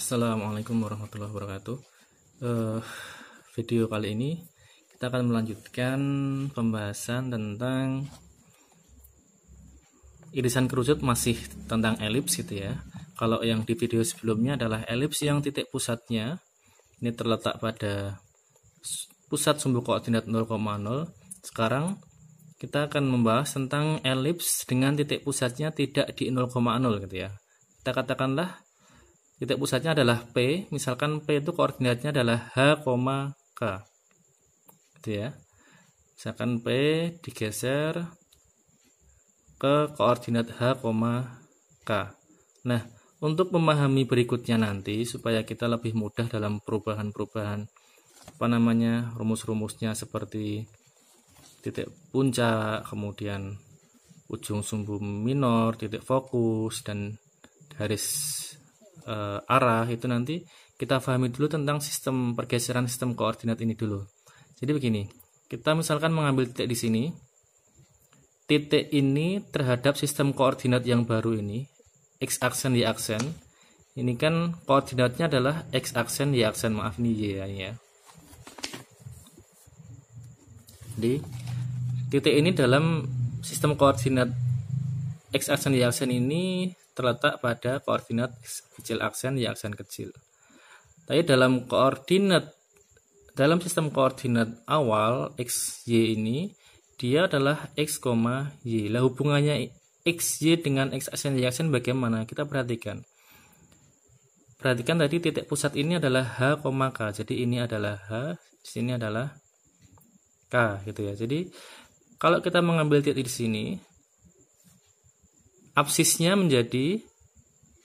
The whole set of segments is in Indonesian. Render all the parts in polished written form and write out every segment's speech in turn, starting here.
Assalamualaikum warahmatullahi wabarakatuh. Video kali ini kita akan melanjutkan pembahasan tentang irisan kerucut, masih tentang elips gitu ya. Kalau yang di video sebelumnya adalah elips yang titik pusatnya ini terletak pada pusat sumbu koordinat 0,0. Sekarang kita akan membahas tentang elips dengan titik pusatnya tidak di 0,0 gitu ya. Kita katakanlah titik pusatnya adalah P, misalkan P itu koordinatnya adalah H, K gitu ya. Misalkan P digeser ke koordinat H, K. Nah, untuk memahami berikutnya nanti supaya kita lebih mudah dalam perubahan-perubahan rumus-rumusnya seperti titik puncak, kemudian ujung sumbu minor, titik fokus, dan garis arah, itu nanti kita pahami dulu tentang sistem pergeseran sistem koordinat ini dulu. Jadi begini, kita misalkan mengambil titik di sini, titik ini terhadap sistem koordinat yang baru ini, x aksen y aksen, ini kan koordinatnya adalah x aksen y aksen, maaf ini y ya. Jadi titik ini dalam sistem koordinat x aksen y aksen ini terletak pada koordinat x kecil aksen y aksen kecil. Tapi dalam sistem koordinat awal x y ini dia adalah x, y. Lah hubungannya x y dengan x aksen y aksen bagaimana? Kita perhatikan. Perhatikan tadi titik pusat ini adalah h, k. Jadi ini adalah h, sini adalah k gitu ya. Jadi kalau kita mengambil titik di sini, absisnya menjadi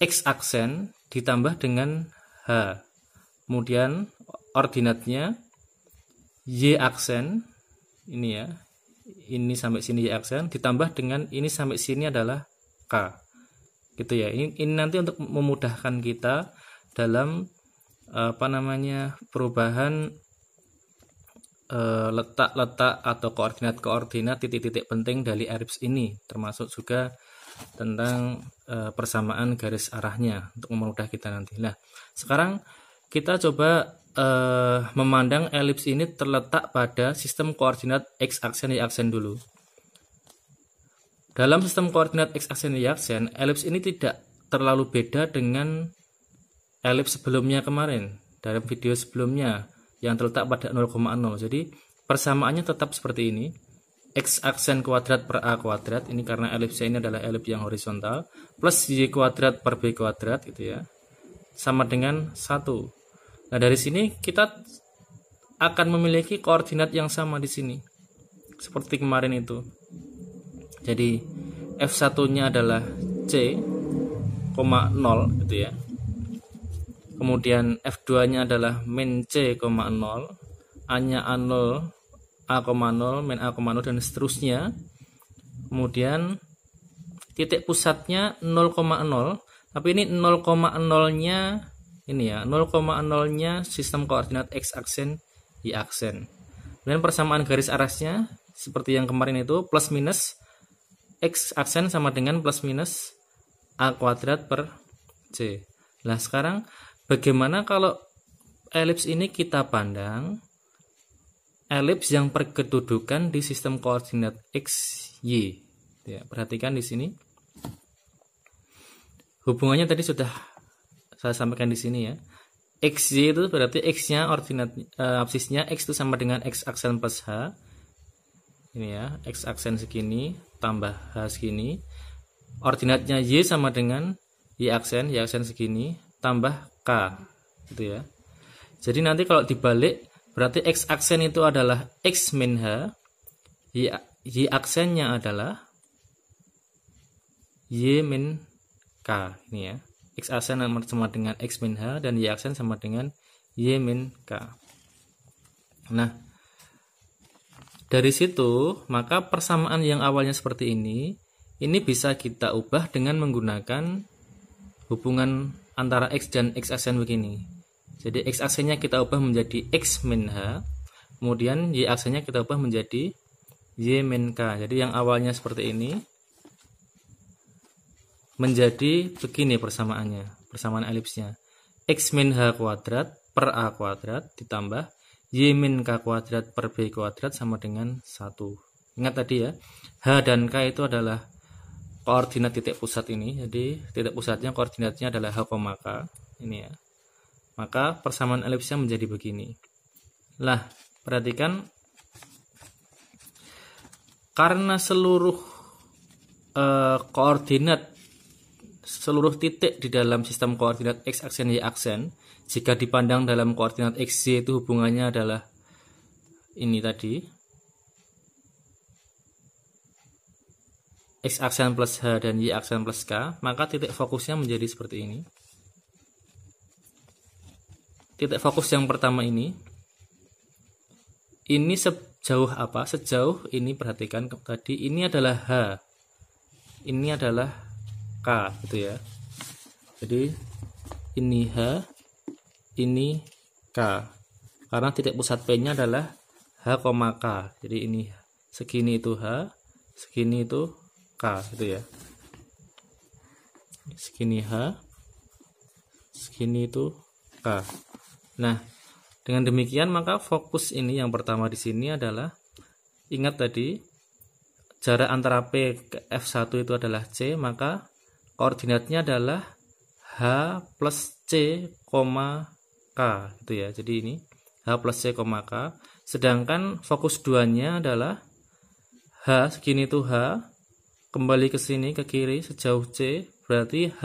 x aksen ditambah dengan h. Kemudian ordinatnya y aksen, ini ya. Ini sampai sini y aksen ditambah dengan ini sampai sini adalah k. Gitu ya. Ini nanti untuk memudahkan kita dalam perubahan letak-letak atau koordinat-koordinat titik-titik penting dari elips ini, termasuk juga tentang persamaan garis arahnya untuk memudahkan kita nanti. Nah, sekarang kita coba memandang elips ini terletak pada sistem koordinat x aksen y aksen dulu. Dalam sistem koordinat x aksen y aksen, elips ini tidak terlalu beda dengan elips sebelumnya kemarin, dalam video sebelumnya yang terletak pada 0,0. Jadi persamaannya tetap seperti ini. X aksen kuadrat per A kuadrat, ini karena elipsnya ini adalah elips yang horizontal, plus Y kuadrat per B kuadrat gitu ya, sama dengan 1. Nah, dari sini kita akan memiliki koordinat yang sama di sini, seperti kemarin itu. Jadi F1-nya adalah C, 0 gitu ya. Kemudian F2-nya adalah min C, 0, A-nya A0, A,0, min A,0, dan seterusnya. Kemudian titik pusatnya 0,0, tapi ini 0,0-nya ini ya, 0,0-nya sistem koordinat x aksen y aksen. Kemudian persamaan garis arahnya seperti yang kemarin itu, plus minus x aksen sama dengan plus minus A kuadrat per C. Nah, sekarang bagaimana kalau elips ini kita pandang elips yang berkedudukan di sistem koordinat x, y. Ya, perhatikan di sini. Hubungannya tadi sudah saya sampaikan di sini ya. X, y itu berarti x-nya absisnya x itu sama dengan x aksen plus h. Ini ya, x aksen segini tambah h segini. Ordinatnya y sama dengan y aksen segini tambah k gitu ya. Jadi nanti kalau dibalik berarti x aksen itu adalah x min h, y aksennya adalah y min k. Ini ya, x aksen sama dengan x min h dan y aksen sama dengan y min k. Nah, dari situ maka persamaan yang awalnya seperti ini bisa kita ubah dengan menggunakan hubungan antara x dan x aksen begini. Jadi x aksennya kita ubah menjadi x min h, kemudian y aksennya kita ubah menjadi y min k. Jadi yang awalnya seperti ini menjadi begini persamaannya, persamaan elipsnya. X min H kuadrat per A kuadrat ditambah Y min K kuadrat per B kuadrat sama dengan 1. Ingat tadi ya, H dan K itu adalah koordinat titik pusat ini. Jadi titik pusatnya koordinatnya adalah H, K. Ini ya. Maka persamaan elipsnya menjadi begini. Lah, perhatikan karena seluruh koordinat seluruh titik di dalam sistem koordinat X aksen Y aksen, jika dipandang dalam koordinat XY itu hubungannya adalah ini tadi, X aksen plus H dan Y aksen plus K, maka titik fokusnya menjadi seperti ini. Titik fokus yang pertama ini sejauh apa? Sejauh ini, perhatikan tadi, ini adalah H, ini adalah K gitu ya. Jadi ini H, ini K. Karena titik pusat P-nya adalah H, K. Jadi ini segini itu H, segini itu K gitu ya. Segini H, segini itu K. Nah, dengan demikian maka fokus ini yang pertama di sini adalah, ingat tadi jarak antara P ke F1 itu adalah C, maka koordinatnya adalah H plus C, K gitu ya. Jadi ini H plus C, K. Sedangkan fokus 2-nya adalah H, segini itu H, kembali ke sini ke kiri sejauh C, berarti H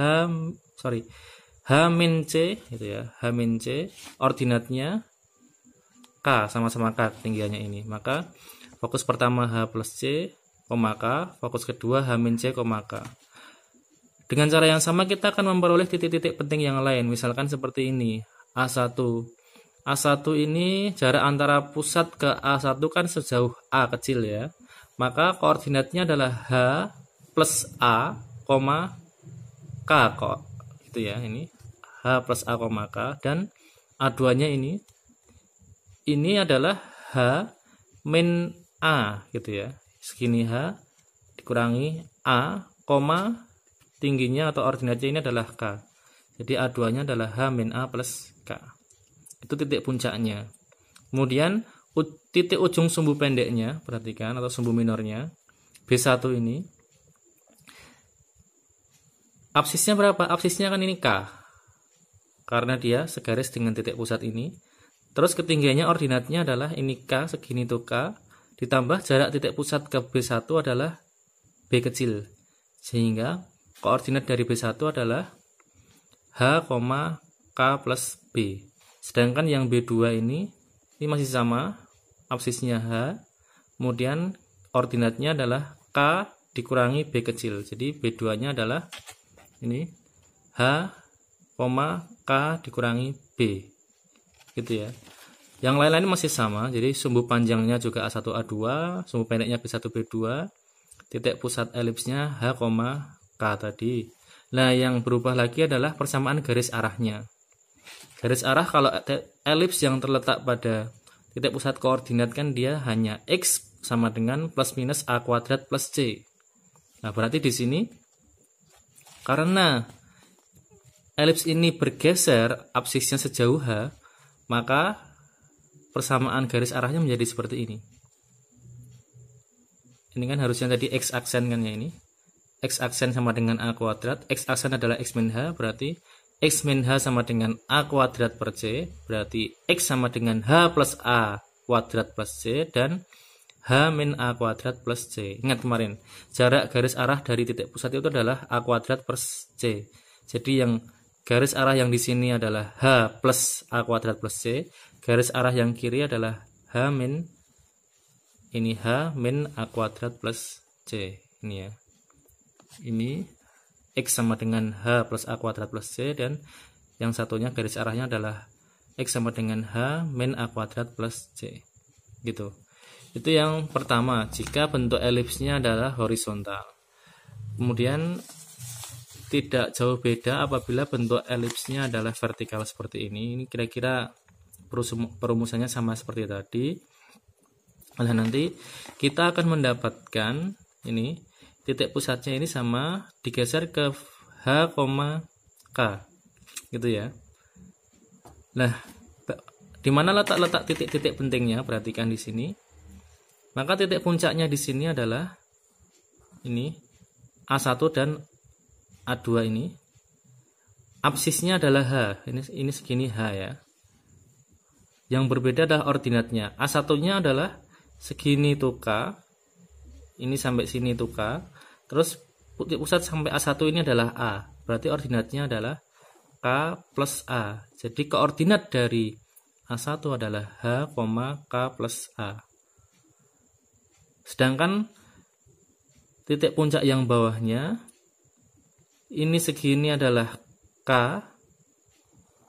min C gitu ya. H min C, ordinatnya K, sama-sama K ketinggiannya ini. Maka fokus pertama H plus C, K, fokus kedua H min C, K. Dengan cara yang sama kita akan memperoleh titik-titik penting yang lain. Misalkan seperti ini, A1. A1 ini jarak antara pusat ke A1 kan sejauh A kecil ya. Maka koordinatnya adalah H plus A, K kok. Gitu ya, ini H plus A, K, dan A2-nya ini adalah H min A gitu ya. Segini H dikurangi A, tingginya atau ordinatnya ini adalah K. Jadi A2-nya adalah H min A plus K. Itu titik puncaknya. Kemudian titik ujung sumbu pendeknya, perhatikan, atau sumbu minornya, B1 ini. Absisnya berapa? Absisnya kan ini K. Karena dia segaris dengan titik pusat ini. Terus ketinggiannya ordinatnya adalah ini K, segini itu K. Ditambah jarak titik pusat ke B1 adalah B kecil. Sehingga koordinat dari B1 adalah H, K plus B. Sedangkan yang B2 ini masih sama, absisnya H, kemudian ordinatnya adalah K dikurangi B kecil. Jadi B2-nya adalah ini H, K dikurangi B. Gitu ya. Yang lain-lain masih sama, jadi sumbu panjangnya juga A1, A2, sumbu pendeknya B1, B2, titik pusat elipsnya H, K tadi. Nah, yang berubah lagi adalah persamaan garis arahnya. Garis arah kalau elips yang terletak pada titik pusat koordinat kan dia hanya X sama dengan plus minus A kuadrat plus C. Nah, berarti di sini karena elips ini bergeser absisnya sejauh H, maka persamaan garis arahnya menjadi seperti ini. Ini kan harusnya tadi X aksen kan ya ini. X aksen sama dengan A kuadrat, X aksen adalah X min H, berarti X min H sama dengan A kuadrat per C, berarti X sama dengan H plus A kuadrat plus C, dan H min A kuadrat plus C. Ingat kemarin, jarak garis arah dari titik pusat itu adalah A kuadrat per C. Jadi yang garis arah yang di sini adalah H plus A kuadrat plus C, garis arah yang kiri adalah H min A kuadrat plus C. Ini ya. Ini X sama dengan H plus A kuadrat plus C, dan yang satunya garis arahnya adalah X sama dengan H min A kuadrat plus C. Gitu. Itu yang pertama, jika bentuk elipsnya adalah horizontal. Kemudian tidak jauh beda apabila bentuk elipsnya adalah vertikal seperti ini. Ini kira-kira perumusannya sama seperti tadi. Nah, nanti kita akan mendapatkan ini titik pusatnya ini sama digeser ke H, K gitu ya. Nah, di mana letak titik-titik pentingnya? Perhatikan di sini. Maka titik puncaknya di sini adalah ini A1 dan A2 ini. Absisnya adalah H. Ini segini H ya. Yang berbeda adalah ordinatnya. A1-nya adalah segini itu K. Ini sampai sini itu K. Terus titik pusat sampai A1 ini adalah A. Berarti ordinatnya adalah K plus A. Jadi koordinat dari A1 adalah H, K plus A. Sedangkan titik puncak yang bawahnya ini segini adalah K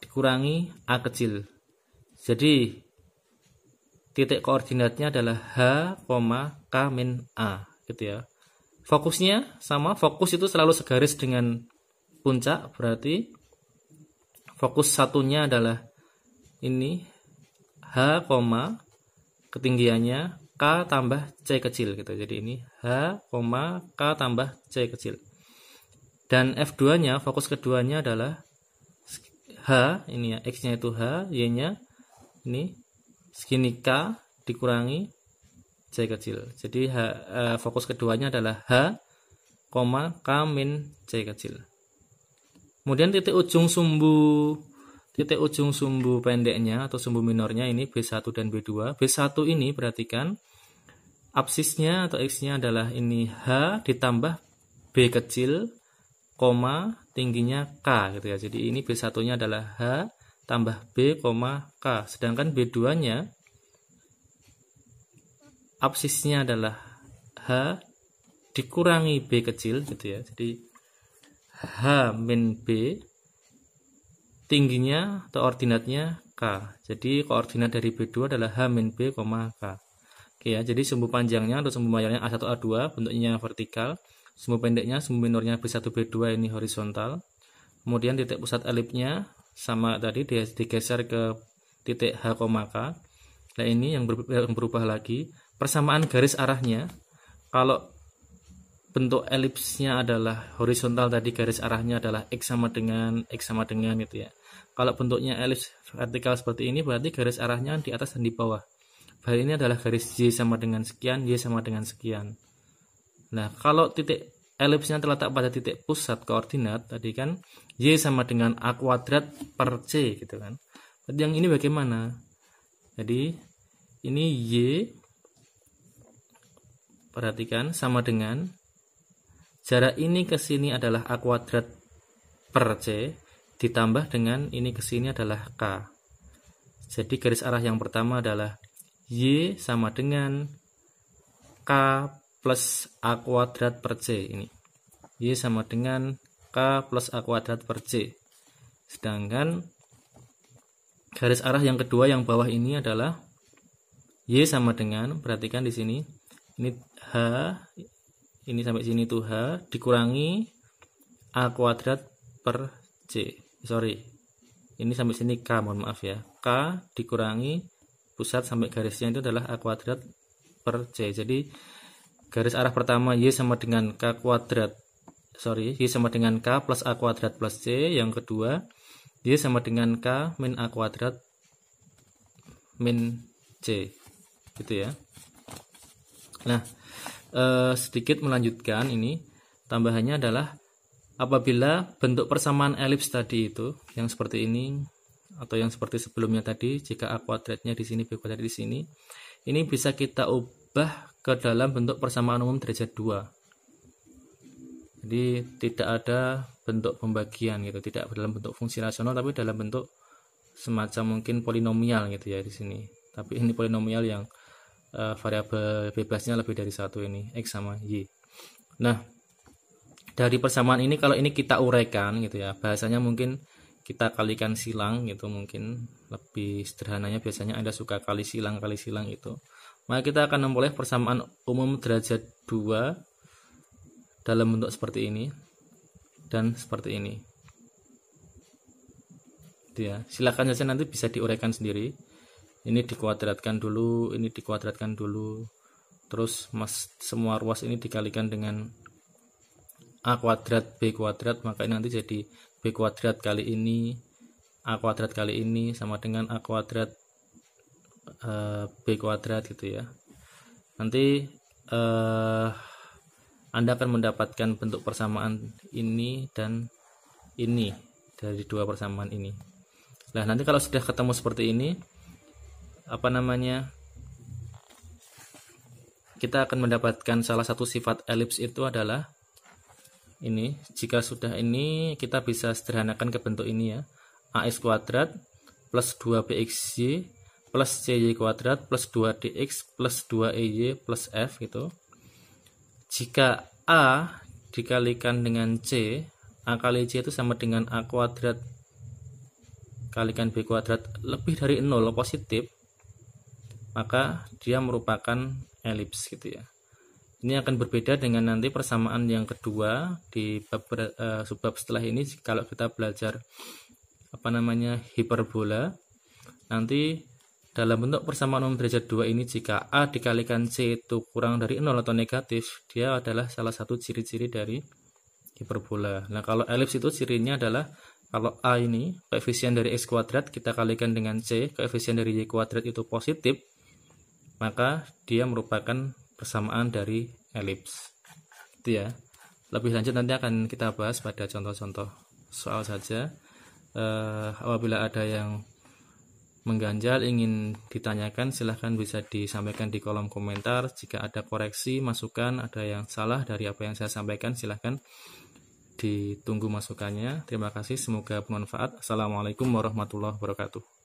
dikurangi A kecil. Jadi titik koordinatnya adalah H, K min A gitu ya. Fokusnya sama, fokus itu selalu segaris dengan puncak, berarti fokus satunya adalah ini H, ketinggiannya K tambah C kecil gitu. Jadi ini H, K tambah C kecil. Dan F2-nya, fokus keduanya adalah H, ini ya, X-nya itu H, Y-nya ini segini K dikurangi C kecil. Jadi fokus keduanya adalah H, K min C kecil. Kemudian titik ujung sumbu pendeknya atau sumbu minornya ini B1 dan B2. B1 ini perhatikan absisnya atau X-nya adalah ini H ditambah B kecil, tingginya K gitu ya. Jadi ini B1-nya adalah H tambah B, K. Sedangkan B2-nya absisnya adalah H dikurangi B kecil gitu ya. Jadi H min B, tingginya atau ordinatnya K. Jadi koordinat dari B2 adalah H min B, K. Oke ya, jadi sumbu panjangnya atau sumbu mayornya A1 A2 bentuknya vertikal, sumbu pendeknya, sumbu minornya B1 B2 ini horizontal. Kemudian titik pusat elipsnya sama tadi digeser ke titik H, K. Nah ini yang berubah lagi. Persamaan garis arahnya, kalau bentuk elipsnya adalah horizontal tadi, garis arahnya adalah X sama dengan gitu ya. Kalau bentuknya elips vertikal seperti ini, berarti garis arahnya di atas dan di bawah. Hal ini adalah garis Y sama dengan sekian, Y sama dengan sekian. Nah, kalau titik elipsnya terletak pada titik pusat koordinat, tadi kan Y sama dengan A kuadrat per C gitu kan. Jadi yang ini bagaimana? Jadi ini Y, perhatikan, sama dengan jarak ini ke sini adalah A kuadrat per C ditambah dengan ini ke sini adalah K. Jadi garis arah yang pertama adalah Y sama dengan K plus A kuadrat per C ini. Y sama dengan K plus A kuadrat per C. Sedangkan garis arah yang kedua yang bawah ini adalah Y sama dengan, perhatikan di sini, ini H, ini sampai sini tuh H dikurangi A kuadrat per C. Ini sampai sini K, mohon maaf ya. K dikurangi pusat sampai garisnya itu adalah A kuadrat per C. Jadi garis arah pertama Y sama dengan K kuadrat, Y sama dengan K plus A kuadrat plus C. Yang kedua Y sama dengan K min A kuadrat min C, gitu ya. Nah, sedikit melanjutkan, ini tambahannya adalah apabila bentuk persamaan elips tadi itu yang seperti ini atau yang seperti sebelumnya tadi, jika A kuadratnya di sini, B kuadrat di sini, ini bisa kita ubah ke dalam bentuk persamaan umum derajat 2. Jadi tidak ada bentuk pembagian gitu, tidak dalam bentuk fungsi rasional, tapi dalam bentuk semacam mungkin polinomial gitu ya di sini. Tapi ini polinomial yang variabel bebasnya lebih dari satu, ini X sama Y. Nah, dari persamaan ini kalau ini kita uraikan gitu ya, bahasanya mungkin kita kalikan silang gitu, mungkin lebih sederhananya biasanya Anda suka kali silang itu. Maka kita akan memperoleh persamaan umum derajat 2 dalam bentuk seperti ini dan seperti ini. Gitu ya. Silakan saja nanti bisa diuraikan sendiri. Ini dikuadratkan dulu, ini dikuadratkan dulu. Terus semua ruas ini dikalikan dengan A kuadrat B kuadrat, maka ini nanti jadi B kuadrat kali ini A kuadrat kali ini sama dengan A kuadrat B kuadrat gitu ya. Nanti Anda akan mendapatkan bentuk persamaan ini dan ini dari dua persamaan ini. Nah, nanti kalau sudah ketemu seperti ini, kita akan mendapatkan salah satu sifat elips itu adalah ini. Jika sudah ini, kita bisa sederhanakan ke bentuk ini ya. AX kuadrat plus 2BXY plus CY kuadrat plus 2DX plus 2EY plus F gitu. Jika A dikalikan dengan C, A kali C itu sama dengan A kuadrat kalikan B kuadrat lebih dari 0 positif, maka dia merupakan elips gitu ya. Ini akan berbeda dengan nanti persamaan yang kedua di subbab setelah ini. Kalau kita belajar hiperbola, nanti dalam bentuk persamaan umum derajat 2 ini, jika A dikalikan C itu kurang dari 0 atau negatif, dia adalah salah satu ciri-ciri dari hiperbola. Nah, kalau elips itu cirinya adalah kalau A ini koefisien dari X kuadrat kita kalikan dengan C, koefisien dari Y kuadrat itu positif, maka dia merupakan persamaan dari elips. Itu ya. Lebih lanjut nanti akan kita bahas pada contoh-contoh soal saja. Apabila ada yang mengganjal ingin ditanyakan, silahkan bisa disampaikan di kolom komentar. Jika ada koreksi, masukan, ada yang salah dari apa yang saya sampaikan, silahkan ditunggu masukannya. Terima kasih, semoga bermanfaat. Assalamualaikum warahmatullahi wabarakatuh.